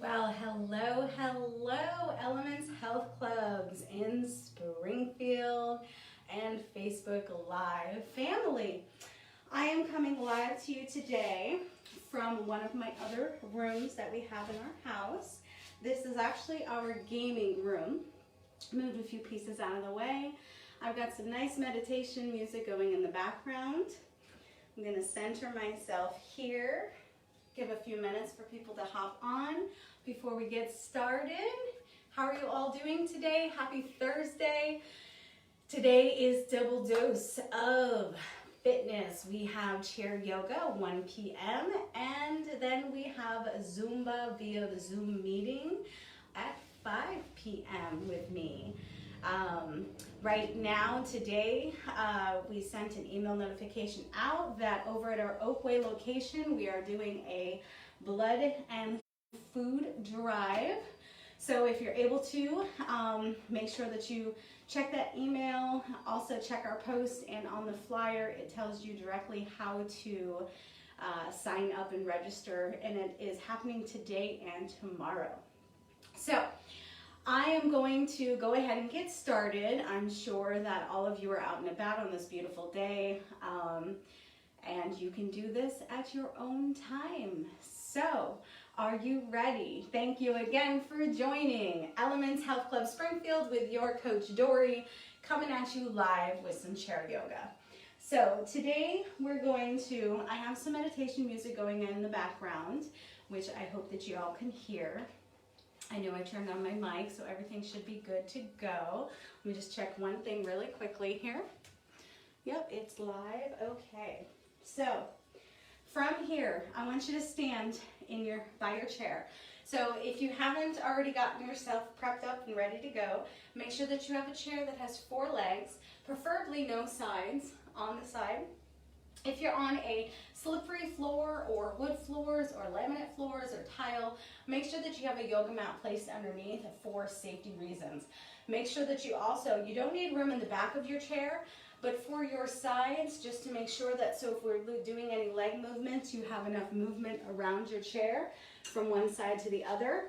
Well, hello, Elements Health Clubs in Springfield and Facebook Live family. I am coming live to you today from one of my other rooms that we have in our house. This is actually our gaming room. Moved a few pieces out of the way. I've got some nice meditation music going in the background. I'm going to center myself here. Give a few minutes for people to hop on before we get started. How are you all doing today? Happy Thursday. Today is double dose of fitness. We have chair yoga 1 p.m. and then we have Zumba via the Zoom meeting at 5 p.m. with me. Right now, today, we sent an email notification out that over at our Oakway location, we are doing a blood and food drive. So if you're able to, make sure that you check that email. Also check our post, and on the flyer, it tells you directly how to sign up and register, and it is happening today and tomorrow. So I am going to go ahead and get started. I'm sure that all of you are out and about on this beautiful day, and you can do this at your own time. So, are you ready? Thank you again for joining Elements Health Club Springfield with your coach Dori, coming at you live with some chair yoga. So today I have some meditation music going in the background, which I hope that you all can hear. I know I turned on my mic, so everything should be good to go. Let me just check one thing really quickly here. Yep, it's live. Okay. So from here, I want you to stand by your chair. So if you haven't already gotten yourself prepped up and ready to go, make sure that you have a chair that has 4 legs, preferably no sides on the side. If you're on a slippery floor or wood floors or laminate floors or tile, make sure that you have a yoga mat placed underneath for safety reasons. Make sure that you don't need room in the back of your chair, but for your sides, just to make sure that, so if we're doing any leg movements, you have enough movement around your chair from one side to the other.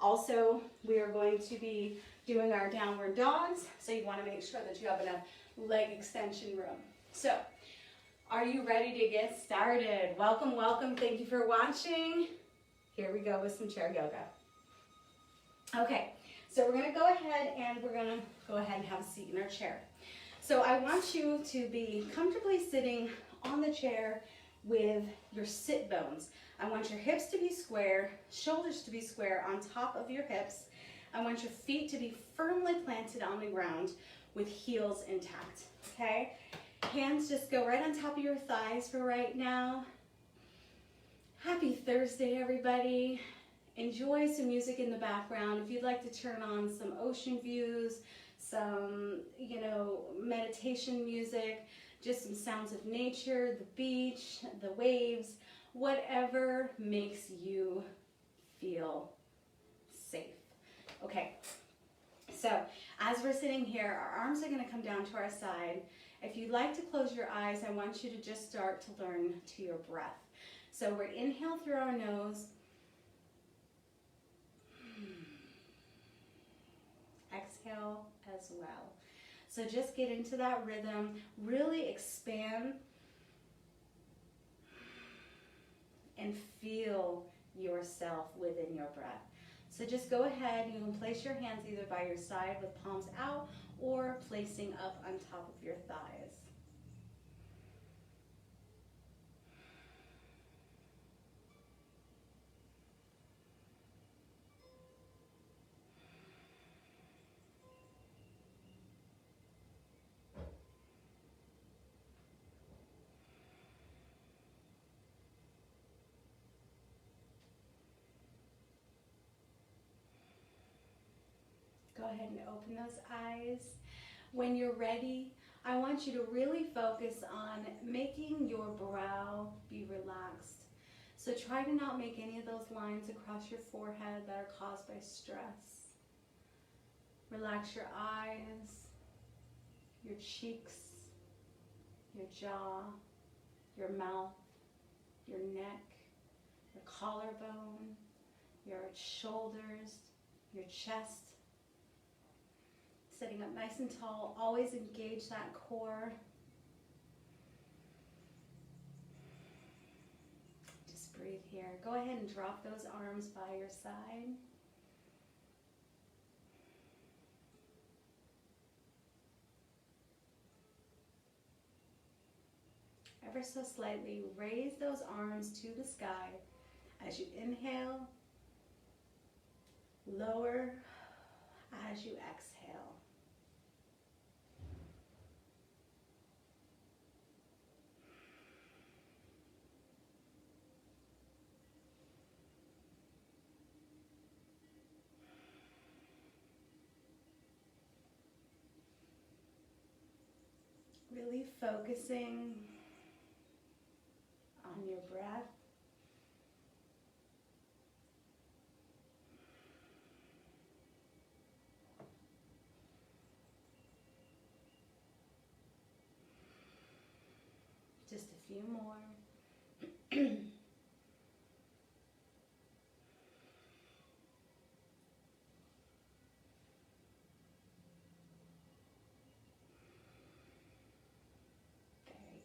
Also, we are going to be doing our downward dogs, so you want to make sure that you have enough leg extension room. So, are you ready to get started? Welcome, welcome. Thank you for watching. Here we go with some chair yoga. Okay, so we're going to go ahead and have a seat in our chair. So I want you to be comfortably sitting on the chair with your sit bones. I want your hips to be square, shoulders to be square on top of your hips. I want your feet to be firmly planted on the ground with heels intact, okay? Hands just go right on top of your thighs for right now. Happy Thursday, everybody. Enjoy some music in the background. If you'd like to turn on some ocean views, some, meditation music, just some sounds of nature, the beach, the waves, whatever makes you feel safe. Okay, so as we're sitting here, our arms are going to come down to our side. If you'd like to close your eyes, I want you to just start to learn to your breath. So we're inhale through our nose. Exhale as well. So just get into that rhythm, really expand and feel yourself within your breath. So just go ahead, you can place your hands either by your side with palms out or placing up on top of your thighs. Go ahead and open those eyes. When you're ready, I want you to really focus on making your brow be relaxed. So try to not make any of those lines across your forehead that are caused by stress. Relax your eyes, your cheeks, your jaw, your mouth, your neck, your collarbone, your shoulders, your chest. Sitting up nice and tall, always engage that core. Just breathe here. Go ahead and drop those arms by your side. Ever so slightly, raise those arms to the sky. As you inhale, lower as you exhale. Really focusing on your breath. Just a few more. Very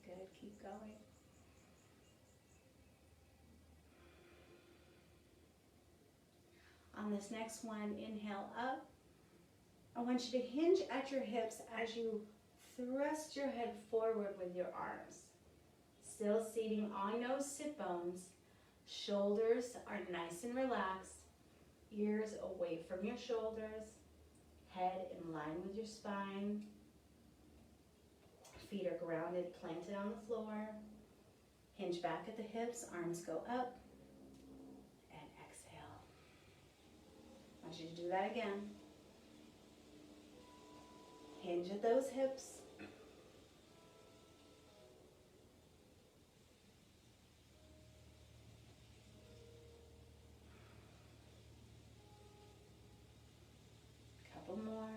good. Keep going. On this next one, inhale up. I want you to hinge at your hips as you thrust your head forward with your arms. Still seating on those sit bones. Shoulders are nice and relaxed. Ears away from your shoulders. Head in line with your spine. Feet are grounded, planted on the floor. Hinge back at the hips, arms go up. And exhale. I want you to do that again. Hinge at those hips. Couple more.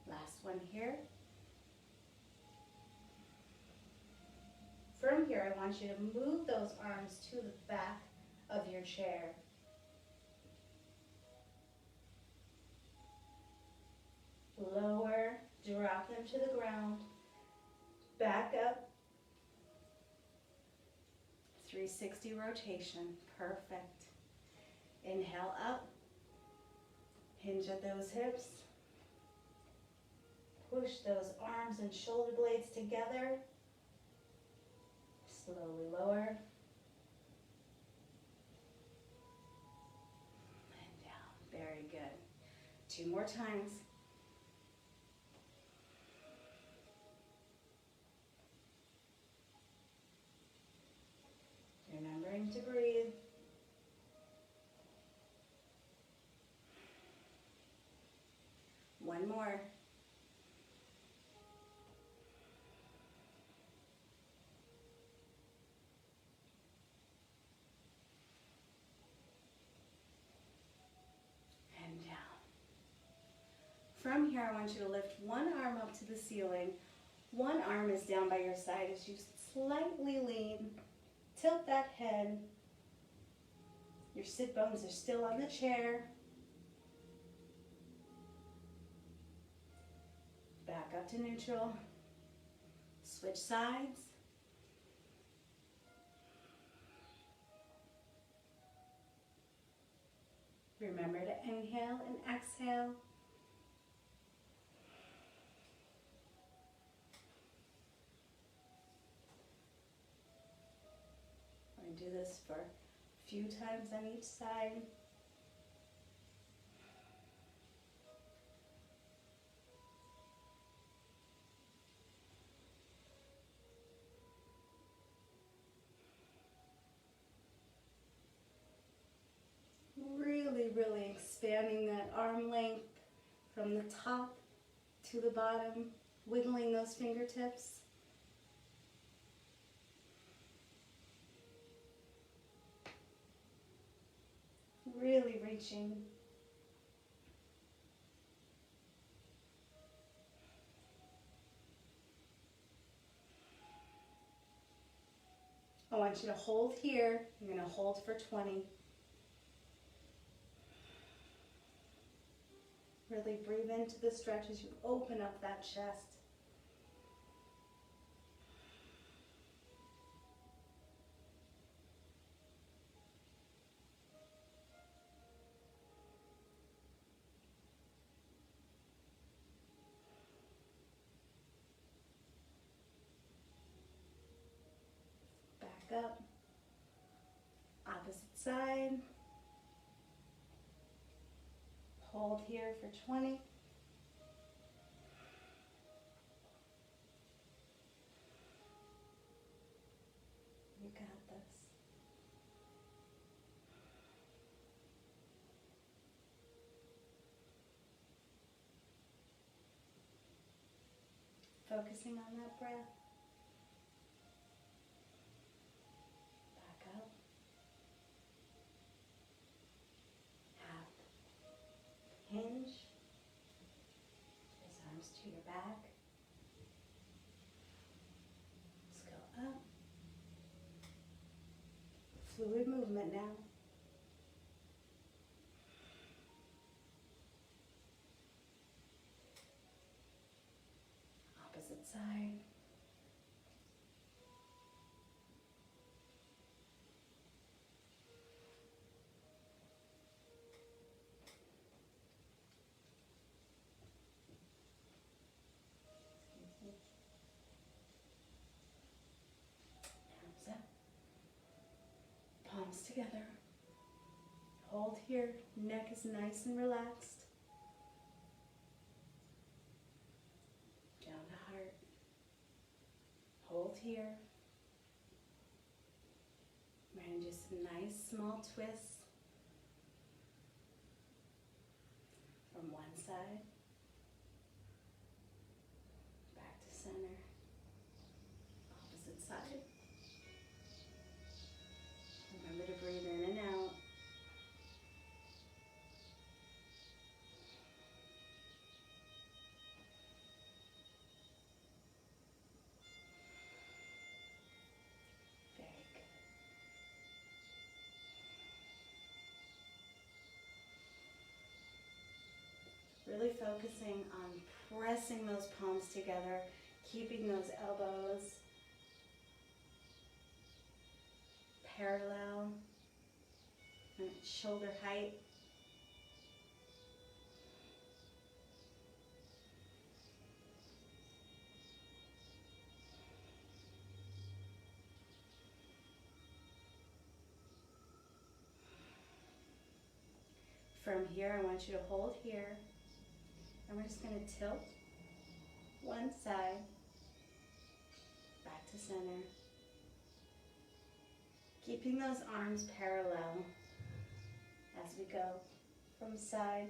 Last one here. From here, I want you to move those arms to the back of your chair. Lower, drop them to the ground. Back up. 360 rotation. Perfect. Inhale up. Hinge at those hips. Push those arms and shoulder blades together. Slowly lower. And down. Very good. 2 more times. Remembering to breathe. One more. And down. From here, I want you to lift one arm up to the ceiling. One arm is down by your side as you slightly lean. Tilt that head. Your sit bones are still on the chair. Back up to neutral. Switch sides. Remember to inhale and exhale. We're going to do this for a few times on each side. Really expanding that arm length from the top to the bottom, wiggling those fingertips. Really reaching. I want you to hold here. You're going to hold for 20. Really breathe into the stretch as you open up that chest. Back up. Opposite side. Hold here for 20. You got this. Focusing on that breath. Back up. Half. Hinge. His arms to your back. Let's go up. Fluid movement now. Opposite side. Hands up. Palms together. Hold here. Neck is nice and relaxed. Down to heart. Hold here. We're going to do some nice small twists from one side back to center. Opposite side. Remember to breathe in and out. Very good. Really focusing on pressing those palms together, keeping those elbows parallel and shoulder height. From here, I want you to hold here, and we're just going to tilt one side back to center. Keeping those arms parallel as we go from side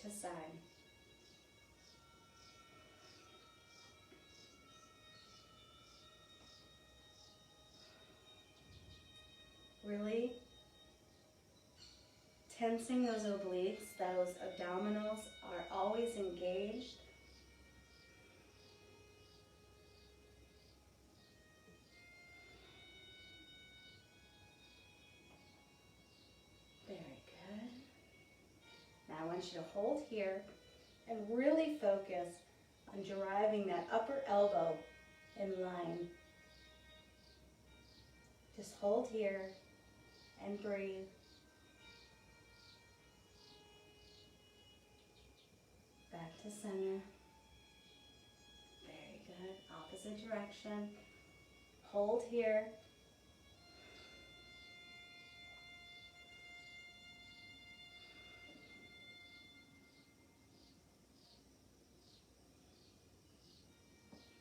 to side. Really tensing those obliques, those abdominals are always engaged. Very good. Now I want you to hold here and really focus on driving that upper elbow in line. Just hold here and breathe. Back to center. Very good. Opposite direction. Hold here.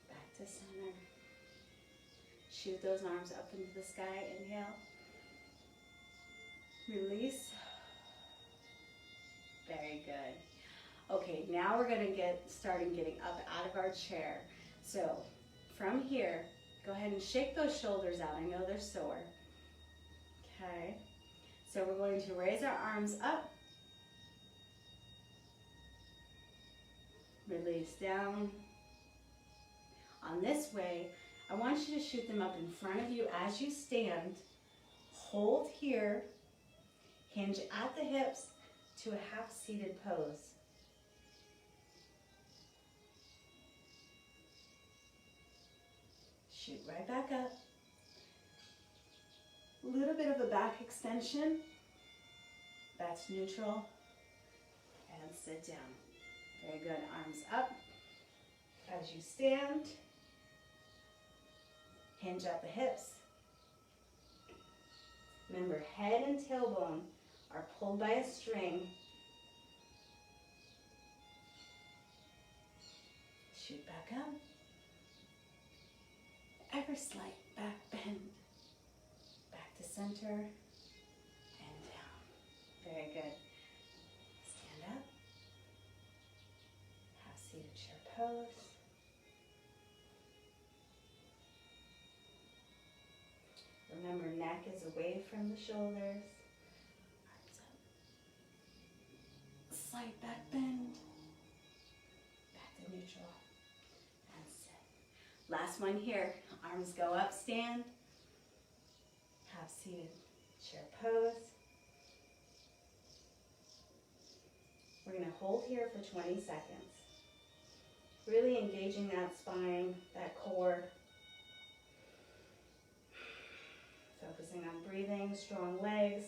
Back to center. Shoot those arms up into the sky. Inhale. Release. Very Very good. Okay, now we're gonna starting getting up out of our chair. So from here, go ahead and shake those shoulders out. I know they're sore. Okay, so we're going to raise our arms up, release down. On this way, I want you to shoot them up in front of you as you stand. Hold here, hinge at the hips to a half-seated pose. Shoot right back up. A little bit of a back extension. Back to neutral. And sit down. Very good. Arms up as you stand. Hinge at the hips. Remember, head and tailbone are pulled by a string. Shoot back up. Ever slight back bend. Back to center and down. Very good. Stand up. Half-seated chair pose. Remember, neck is away from the shoulders. Arms up. Slight back bend. Back to neutral. And sit. Last one here. Arms go up, stand. Half-seated chair pose. We're going to hold here for 20 seconds. Really engaging that spine, that core. Focusing on breathing, strong legs.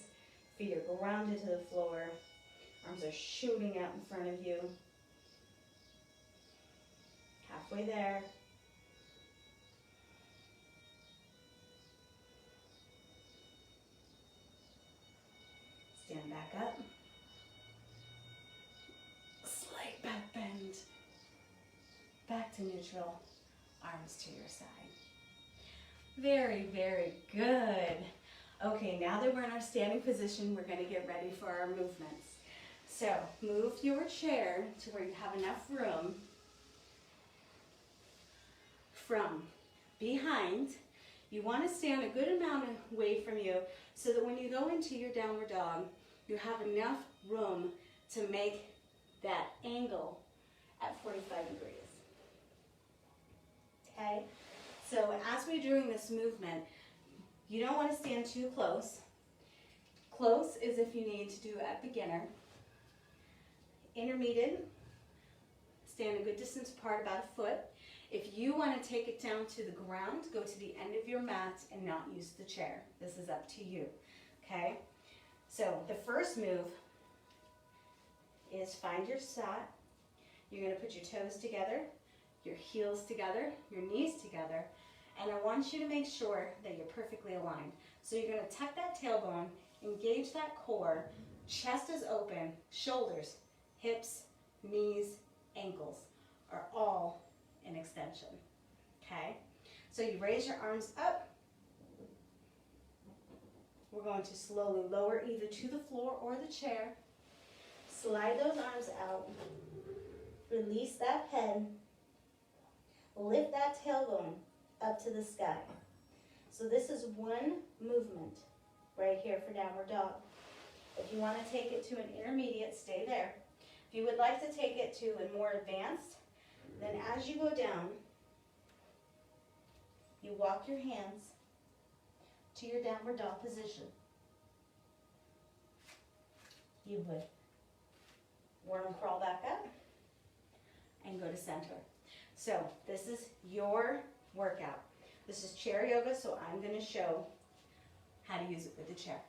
Feet are grounded to the floor. Arms are shooting out in front of you. Halfway there. Stand back up. Slight back bend. Back to neutral. Arms to your side. Very, very good. Okay, now that we're in our standing position, we're going to get ready for our movements. So, move your chair to where you have enough room from behind. You want to stand a good amount away from you so that when you go into your downward dog, you have enough room to make that angle at 45 degrees. Okay? So as we're doing this movement, you don't want to stand too close. Close is if you need to do at beginner. Intermediate, stand a good distance apart, about a foot. If you want to take it down to the ground, go to the end of your mat and not use the chair. This is up to you, okay? So the first move is find your spot. You're going to put your toes together, your heels together, your knees together, and I want you to make sure that you're perfectly aligned. So you're going to tuck that tailbone, engage that core, chest is open, shoulders, hips, knees, ankles are all in extension, okay? So you raise your arms up. We're going to slowly lower either to the floor or the chair. Slide those arms out. Release that head. Lift that tailbone up to the sky. So this is one movement right here for downward dog. If you want to take it to an intermediate, stay there. If you would like to take it to a more advanced, then as you go down, you walk your hands to your downward dog position. You would worm crawl back up and go to center. So this is your workout. This is chair yoga, so I'm going to show how to use it with the chair.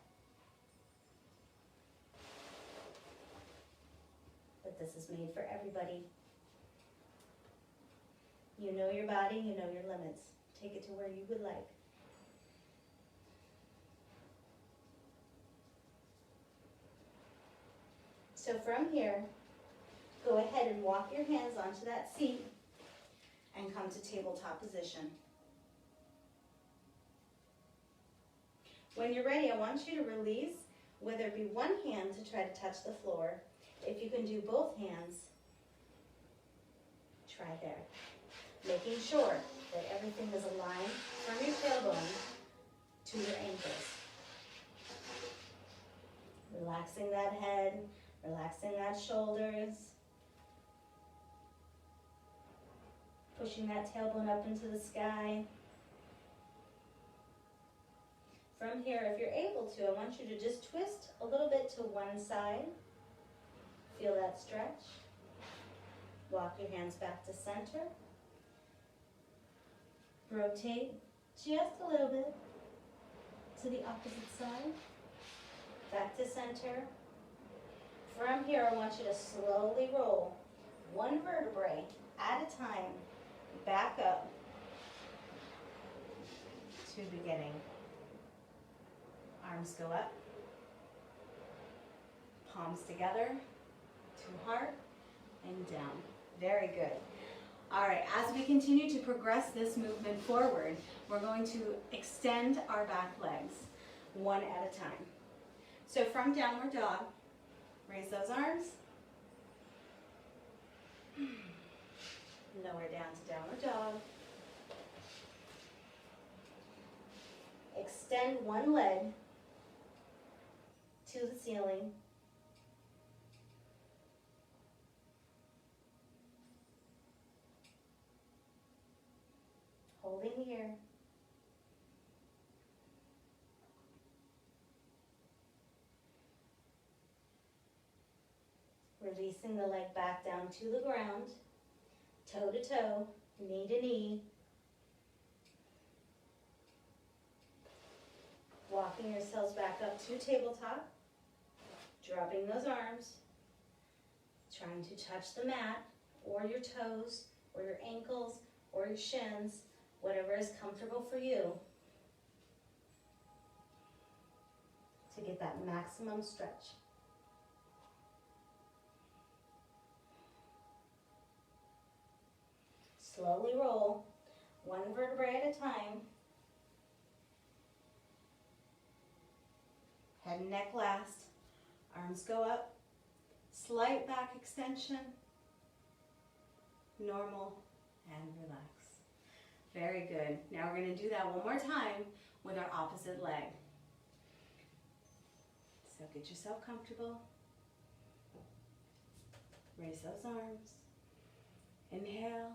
But this is made for everybody. You know your body, you know your limits. Take it to where you would like. So from here, go ahead and walk your hands onto that seat and come to tabletop position. When you're ready, I want you to release, whether it be one hand to try to touch the floor. If you can do both hands, try there. Making sure that everything is aligned from your tailbone to your ankles. Relaxing that head, relaxing that shoulders. Pushing that tailbone up into the sky. From here, if you're able to, I want you to just twist a little bit to one side. Feel that stretch. Walk your hands back to center. Rotate just a little bit to the opposite side. Back to center. From here, I want you to slowly roll one vertebrae at a time back up to beginning. Arms go up, palms together, to heart, and down. Very good. All right, as we continue to progress this movement forward, we're going to extend our back legs one at a time. So from downward dog, raise those arms, lower down to downward dog. Extend one leg to the ceiling. Holding here. Releasing the leg back down to the ground, toe to toe, knee to knee. Walking yourselves back up to tabletop, dropping those arms, trying to touch the mat or your toes or your ankles or your shins, whatever is comfortable for you to get that maximum stretch. Slowly roll, one vertebrae at a time. Head and neck last. Arms go up. Slight back extension. Normal and relax. Very good. Now we're going to do that one more time with our opposite leg. So get yourself comfortable. Raise those arms. Inhale.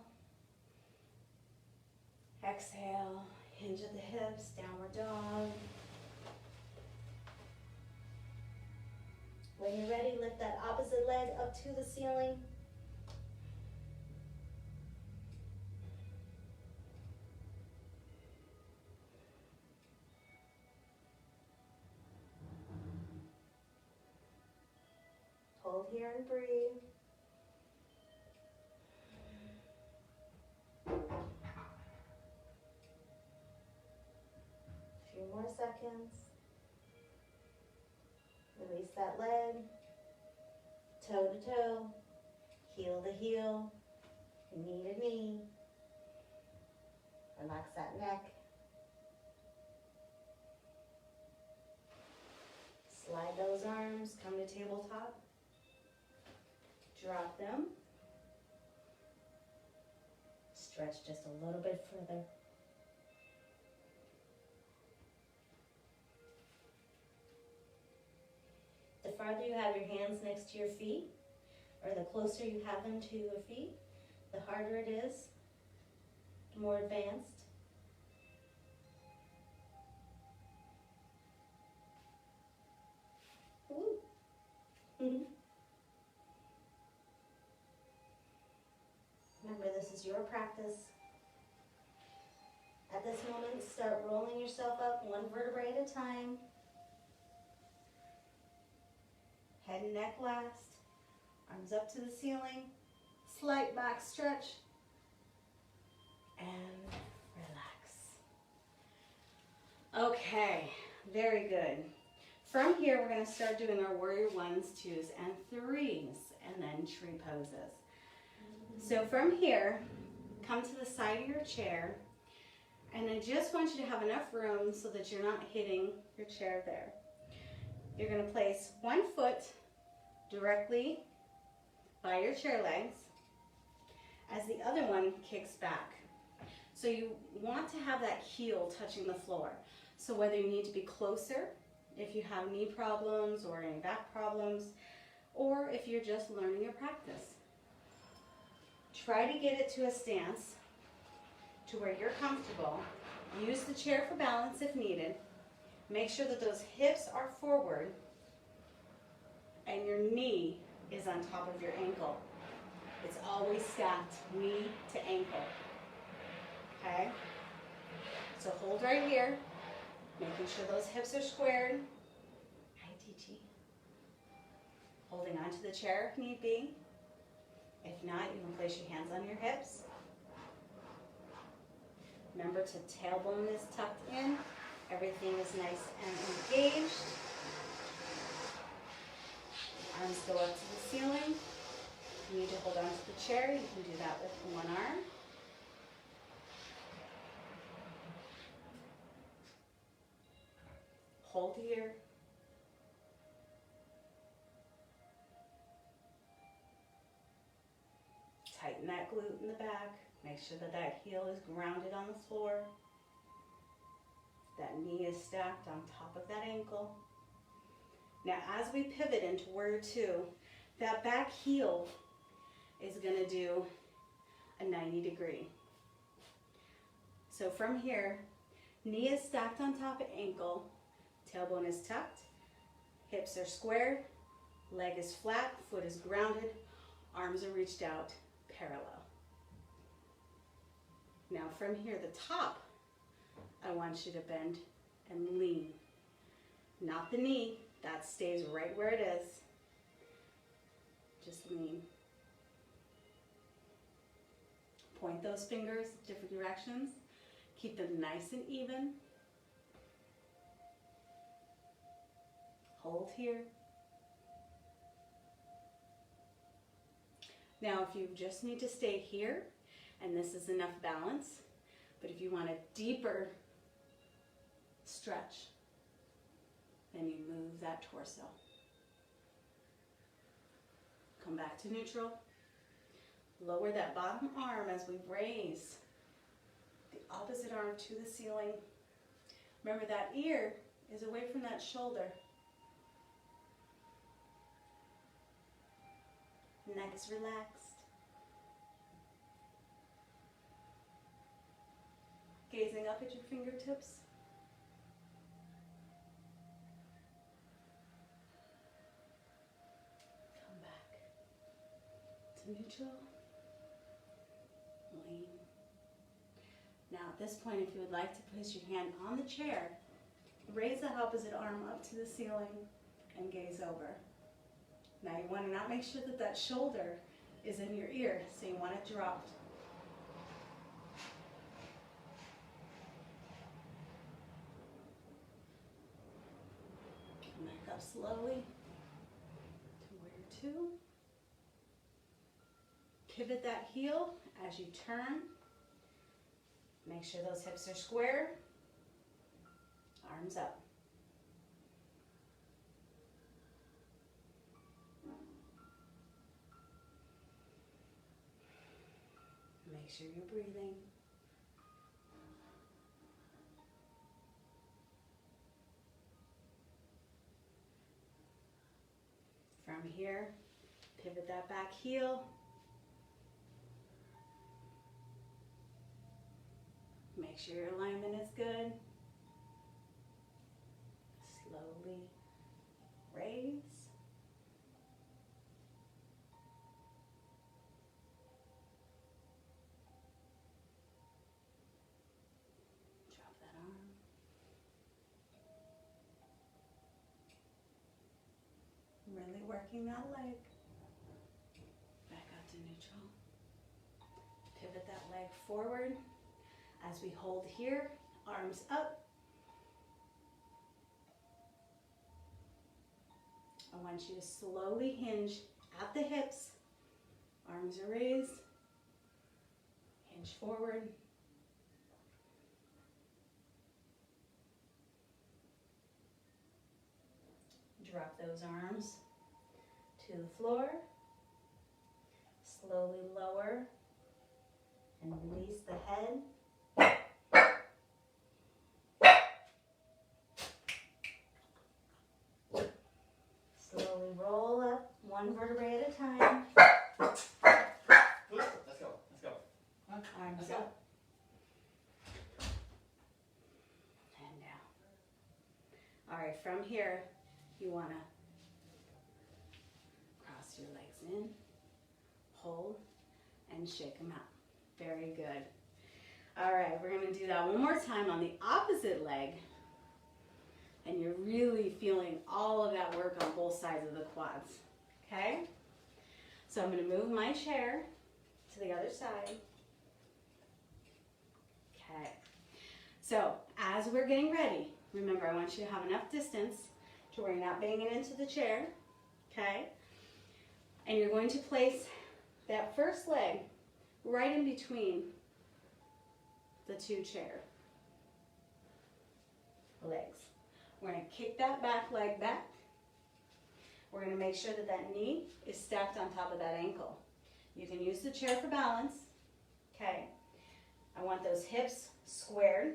Exhale. Hinge at the hips. Downward dog. When you're ready, lift that opposite leg up to the ceiling. Hold here and breathe. A few more seconds. Release that leg, toe to toe, heel to heel, knee to knee. Relax that neck. Slide those arms, come to tabletop. Drop them. Stretch just a little bit further. The farther you have your hands next to your feet, or the closer you have them to your feet, the harder it is, the more advanced. Ooh. Remember, this is your practice. At this moment, start rolling yourself up one vertebrae at a time. Head and neck last. Arms up to the ceiling. Slight back stretch. And relax. Okay, very good. From here, we're going to start doing our warrior 1s, 2s, and 3s, and then tree poses. So from here, come to the side of your chair, and I just want you to have enough room so that you're not hitting your chair there. You're going to place one foot directly by your chair legs as the other one kicks back. So you want to have that heel touching the floor. So whether you need to be closer, if you have knee problems or any back problems, or if you're just learning your practice. Try to get it to a stance to where you're comfortable. Use the chair for balance if needed. Make sure that those hips are forward and your knee is on top of your ankle. It's always stacked, knee to ankle. Okay? So hold right here, making sure those hips are squared. Hi, Tichi. Holding onto the chair if need be. If not, you can place your hands on your hips. Remember to tailbone is tucked in. Everything is nice and engaged. Arms go up to the ceiling. If you need to hold on to the chair, you can do that with one arm. Hold here. Tighten that glute in the back. Make sure that that heel is grounded on the floor. That knee is stacked on top of that ankle. Now as we pivot into warrior two, that back heel is going to do a 90-degree. So from here, knee is stacked on top of ankle, tailbone is tucked, hips are squared, leg is flat, foot is grounded, arms are reached out, parallel. Now from here, the top, I want you to bend and lean. Not the knee, that stays right where it is. Just lean. Point those fingers different directions. Keep them nice and even. Hold here. Now if you just need to stay here, and this is enough balance, but if you want a deeper stretch, then you move that torso. Come back to neutral. Lower that bottom arm as we raise the opposite arm to the ceiling. Remember that ear is away from that shoulder. Neck is relaxed. Gazing up at your fingertips. Come back to neutral. Lean. Now at this point, if you would like to place your hand on the chair, raise that opposite arm up to the ceiling and gaze over. Now you want to not make sure that that shoulder is in your ear, so you want it dropped. Come back up slowly to warrior two. Pivot that heel as you turn. Make sure those hips are square. Arms up. Make sure you're breathing. From here, pivot that back heel. Make sure your alignment is good. Slowly raise. Drop that arm. Really working that leg. Back out to neutral. Pivot that leg forward. As we hold here, arms up. I want you to slowly hinge at the hips. Arms are raised. Hinge forward. Drop those arms to the floor. Slowly lower and release the head. Slowly roll up, one vertebrae at a time. Let's go. Arms up. And down. All right, from here, you want to cross your legs in, hold, and shake them out. Very good. All right, we're going to do that one more time on the opposite leg. And you're really feeling all of that work on both sides of the quads. Okay? So I'm going to move my chair to the other side. Okay. So as we're getting ready, remember I want you to have enough distance to where you're not banging into the chair. Okay? And you're going to place that first leg right in between the two chair legs. We're going to kick that back leg back. We're going to make sure that that knee is stacked on top of that ankle. You can use the chair for balance. Okay. I want those hips squared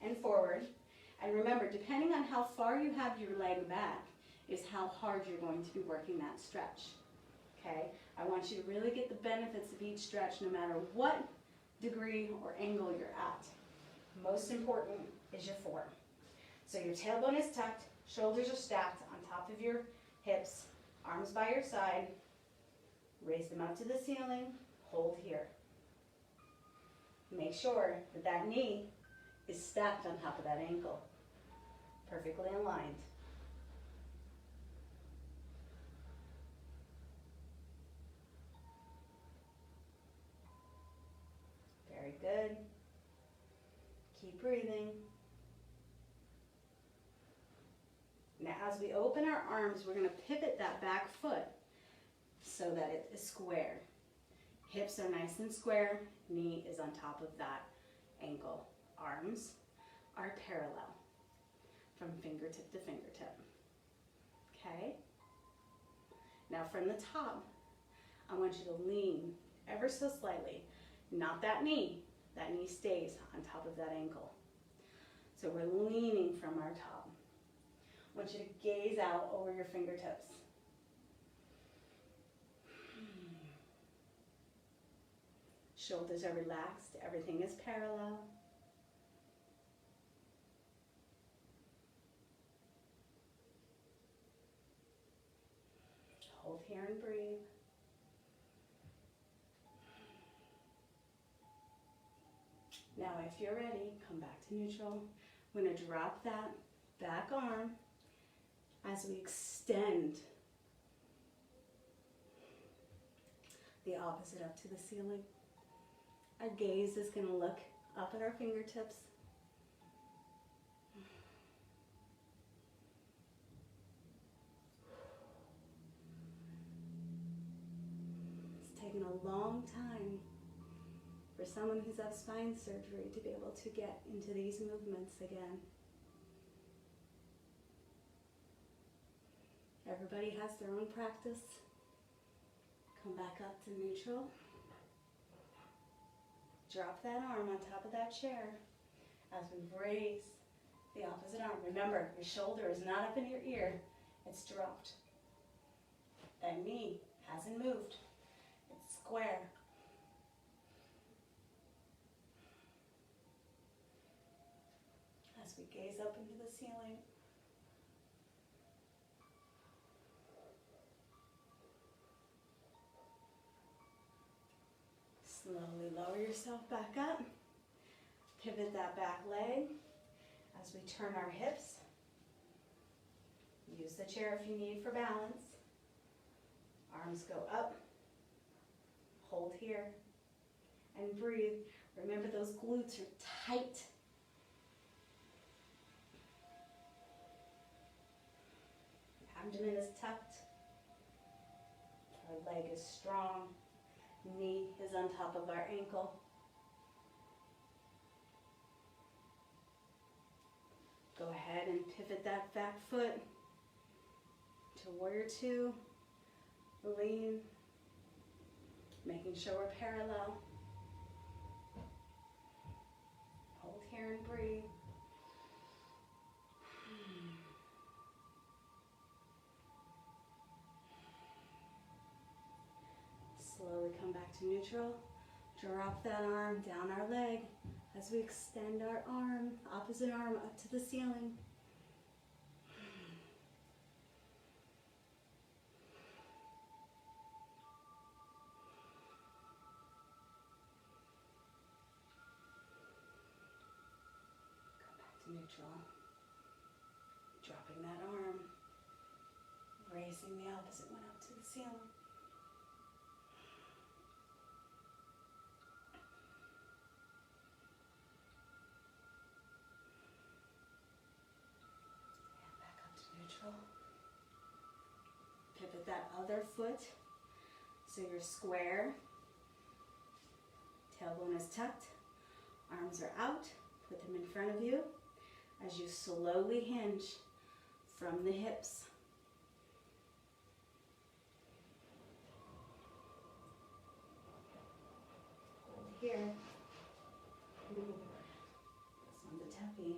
and forward. And remember, depending on how far you have your leg back is how hard you're going to be working that stretch. Okay. I want you to really get the benefits of each stretch no matter what degree or angle you're at. Most important is your form. So your tailbone is tucked, shoulders are stacked on top of your hips, arms by your side, raise them up to the ceiling, hold here. Make sure that that knee is stacked on top of that ankle, perfectly aligned. Very good. Keep breathing. Now, as we open our arms, we're going to pivot that back foot so that it is square. Hips are nice and square. Knee is on top of that ankle. Arms are parallel from fingertip to fingertip. Okay? Now, from the top, I want you to lean ever so slightly. Not that knee. That knee stays on top of that ankle. So we're leaning from our top. I want you to gaze out over your fingertips. Shoulders are relaxed. Everything is parallel. Hold here and breathe. Now, if you're ready, come back to neutral. We're going to drop that back arm as we extend the opposite up to the ceiling. Our gaze is going to look up at our fingertips. It's taken a long time for someone who's had spine surgery to be able to get into these movements again. Everybody has their own practice. Come back up to neutral. Drop that arm on top of that chair as we raise the opposite arm. Remember, your shoulder is not up in your ear. It's dropped. That knee hasn't moved. It's square. As we gaze up into the ceiling. Slowly lower yourself back up. Pivot that back leg as we turn our hips. Use the chair if you need for balance. Arms go up. Hold here. And breathe. Remember those glutes are tight. Abdomen is tucked. Our leg is strong. Knee is on top of our ankle. Go ahead and pivot that back foot to warrior two. Lean. Making sure we're parallel. Hold here and breathe. Slowly come back to neutral. Drop that arm down our leg as we extend our arm, opposite arm up to the ceiling. Neutral. Dropping that arm, raising the opposite one up to the ceiling. And back up to neutral. Pivot that other foot so you're square. Tailbone is tucked, arms are out, put them in front of you. As you slowly hinge from the hips. Hold here. This one's a toughie.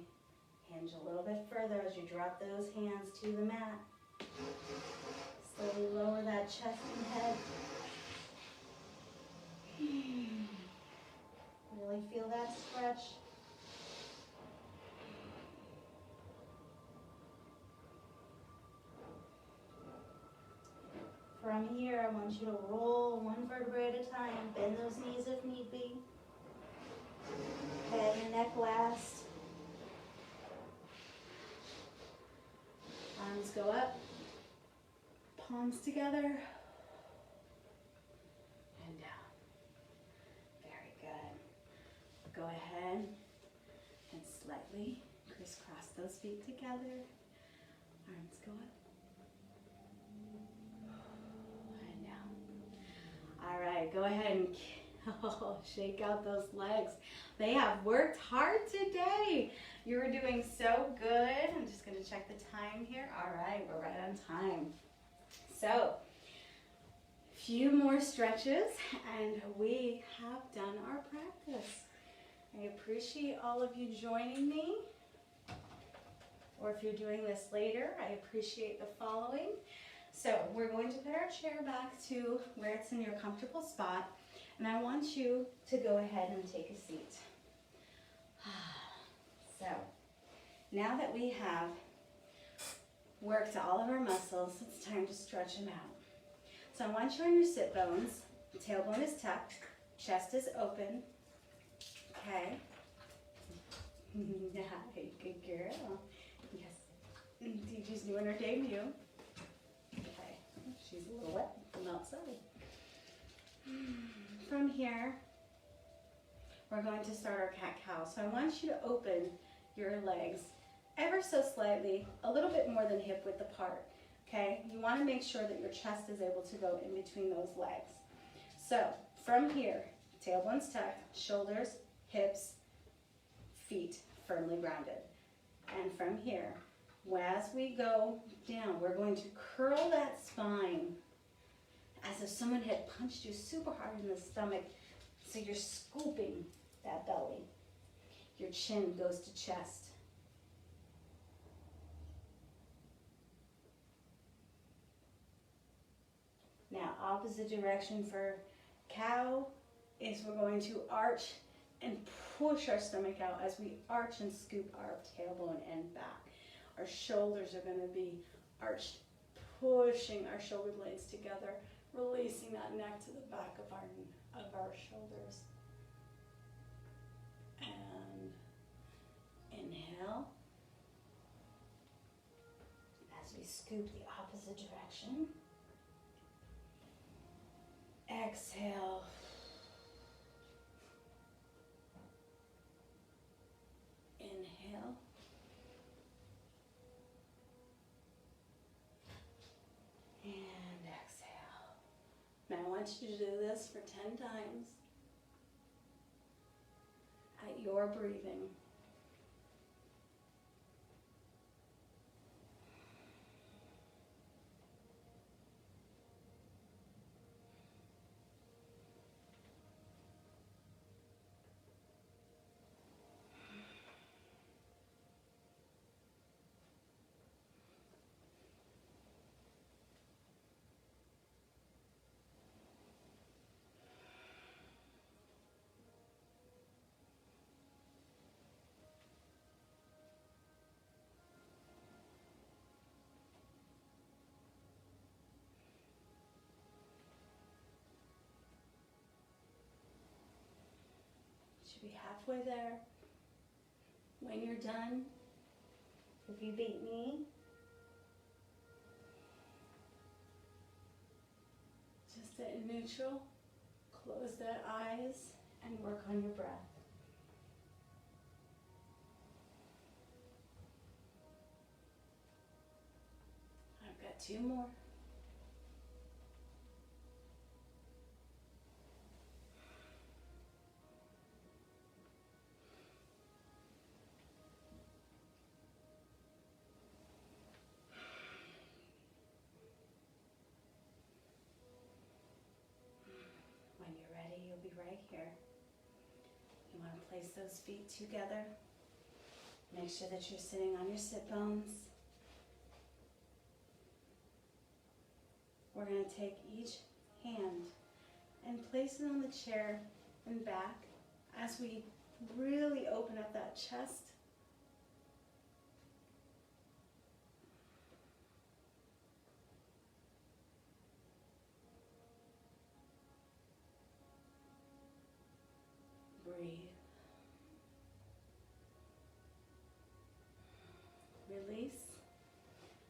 Hinge a little bit further as you drop those hands to the mat. Slowly lower that chest and head. Really feel that stretch. From here, I want you to roll one vertebrae at a time. Bend those knees if need be. Head and neck last. Arms go up. Palms together. And down. Very good. Go ahead and slightly crisscross those feet together. Arms go up. All right, go ahead and shake out those legs. They have worked hard today. You were doing so good. I'm just going to check the time here. All right, we're right on time. So, few more stretches and we have done our practice. I appreciate all of you joining me. Or if you're doing this later, I appreciate the following. So we're going to put our chair back to where it's in your comfortable spot, and I want you to go ahead and take a seat. So now that we have worked all of our muscles, it's time to stretch them out. So I want you on your sit bones, tailbone is tucked, chest is open, okay? Yeah, good girl. Yes, Gigi's doing her debut. She's a little wet from outside. From here, we're going to start our cat-cow. So I want you to open your legs ever so slightly, a little bit more than hip width apart, okay? You want to make sure that your chest is able to go in between those legs. So from here, tailbone's tucked, shoulders, hips, feet firmly grounded. And from here, as we go down, we're going to curl that spine as if someone had punched you super hard in the stomach. So you're scooping that belly. Your chin goes to chest. Now, opposite direction for cow is we're going to arch and push our stomach out as we arch and scoop our tailbone and back. Our shoulders are going to be arched, pushing our shoulder blades together, releasing that neck to the back of our shoulders. And inhale as we scoop the opposite direction. Exhale. Inhale. And exhale. Now I want you to do this for 10 times at your breathing. halfway there. When you're done, if you beat me, just sit in neutral, close the eyes, and work on your breath. I've got 2 more. When you're ready, you'll be right here. You want to place those feet together. Make sure that you're sitting on your sit bones. We're going to take each hand and place it on the chair and back as we really open up that chest. Breathe. Release.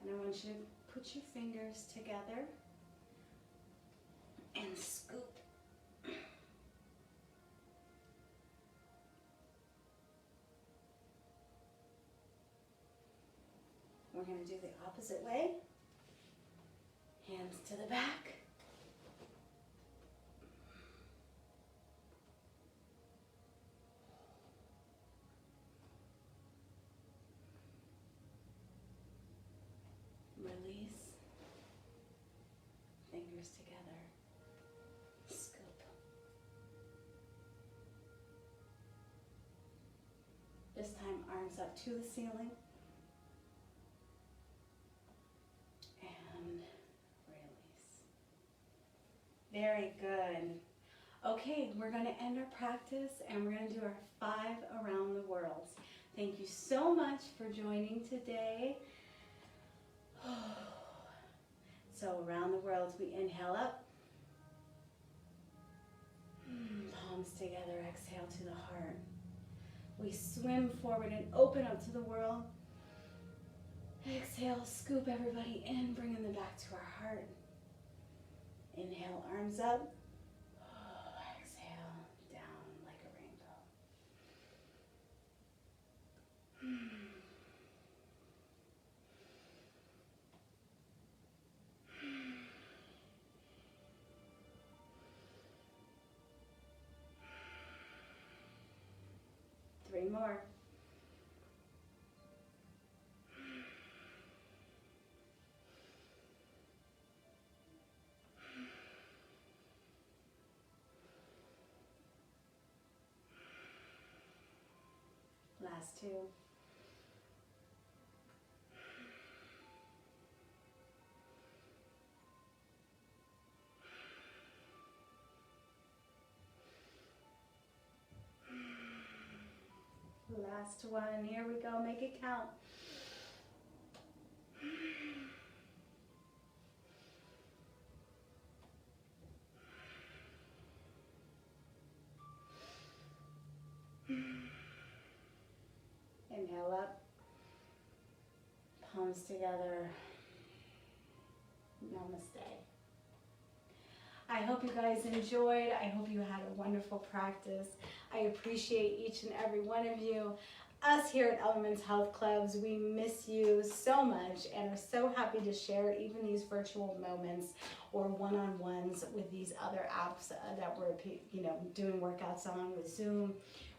And I want you to put your fingers together and scoop. We're going to do the opposite way. Hands to the back. Release. Fingers together. Scoop. This time, arms up to the ceiling. And release. Very good. Okay, we're going to end our practice and we're going to do our 5 around the world. Thank you so much for joining today. So around the world, we inhale up. Palms together, exhale to the heart. We swim forward and open up to the world. Exhale, scoop everybody in, bringing them back to our heart. Inhale, arms up. Exhale, down like a rainbow. 3 more. Last 2. Last one. Here we go. Make it count. Inhale up. Palms together. Namaste. I hope you guys enjoyed. I hope you had a wonderful practice. I appreciate each and every one of you. Us here at Elements Health Clubs, we miss you so much and are so happy to share even these virtual moments or one-on-ones with these other apps that we're doing workouts on with Zoom.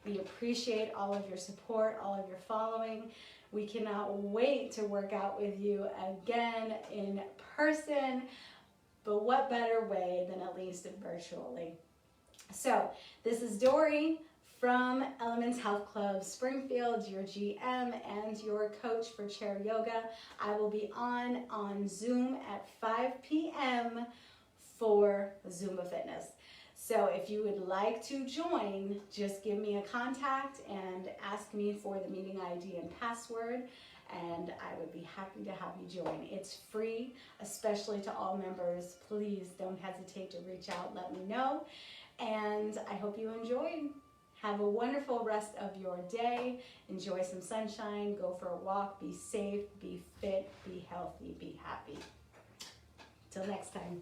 We appreciate all of your support, all of your following. We cannot wait to work out with you again in person, but what better way than at least virtually. So this is Dori from Elements Health Club Springfield, your GM and your coach for chair yoga. I will be on Zoom at 5 p.m. for Zumba Fitness. So if you would like to join, just give me a contact and ask me for the meeting ID and password, and I would be happy to have you join. It's free, especially to all members. Please don't hesitate to reach out, let me know, and I hope you enjoyed. Have a wonderful rest of your day. Enjoy some sunshine. Go for a walk. Be safe. Be fit. Be healthy. Be happy. Till next time.